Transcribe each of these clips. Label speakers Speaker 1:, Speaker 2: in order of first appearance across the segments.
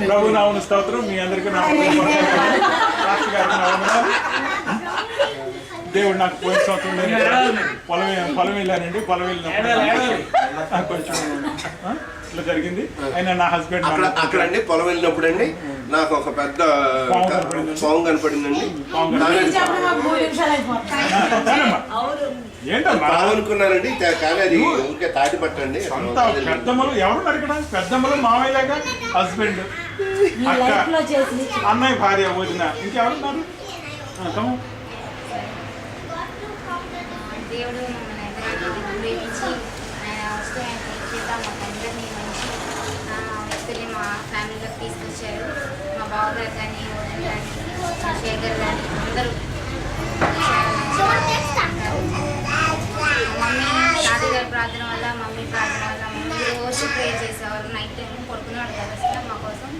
Speaker 1: ప్రభు నామమున స్తోత్రం. మీ అందరికీ నా రాష్ట్ర గారికి నా వందనాలు. దేవుడు నాకు పోయిన సంవత్సరం పొలం వెళ్ళానండి. పొలం వెళ్ళినప్పుడు కొంచెం ఇట్లా జరిగింది. అయినా నా హస్బెండ్
Speaker 2: అక్కడండి పొలం వెళ్ళినప్పుడు అండి నాకు ఒక పెద్ద పాము కనపడిందండి. అనుకున్నానండి కానీ అది ఊరికే తాటి పట్టండి.
Speaker 1: పెద్దమ్మలు ఎవరున్నారు ఇక్కడ? పెద్దమ్మలు మామయ్యలాగా హస్బెండ్, అక్క, అన్నయ్య, భార్య, వదిన, ఇంకెవరున్నారు?
Speaker 3: దేవుడు మమ్మల్ని ప్రేమించి ఆయన వస్తూ ఆయన చేద్దాం మాకందరినీ మంచి వ్యక్తుల్ని మా ఫ్యామిలీలోకి తీసుకొచ్చారు. మా బావగారు కానీ, వదిన కానీ, శేఖర్ కానీ అందరూ మమ్మీ తాతయ్య గారి ప్రార్థన వల్ల, మమ్మీ ప్రార్థన వల్ల మమ్మీ రోజు ప్రే చేసేవారు. నైట్ టైం పడుకునేవాడు కదా అసలు మా కోసం.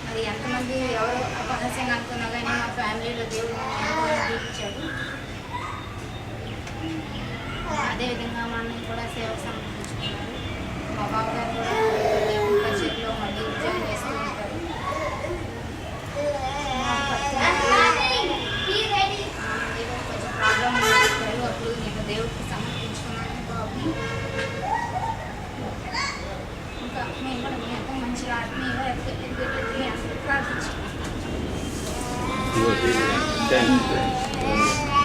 Speaker 3: మరి ఎంతమంది ఎవరు రహస్యంగా అనుకున్నా కానీ మా ఫ్యామిలీలో దేవుడు చూపించాడు. అదేవిధంగా మా అన్నయ్య కూడా సేవకు సమర్పించుకున్నారు. మా బాబు గారు కూడా బడ్జెట్లో మళ్ళీ ఉద్యోగం చేస్తూ ఉంటారు. కొంచెం ప్రాబ్లం ఉంటారు. అప్పుడు నేను దేవుడికి సమర్పించుకున్నాను బాబుని. ఇంకా మేము కూడా మీ అంతా మంచిగా ఆత్మీయంగా ఎదుగుతుంది ప్రార్థించుకున్నాం.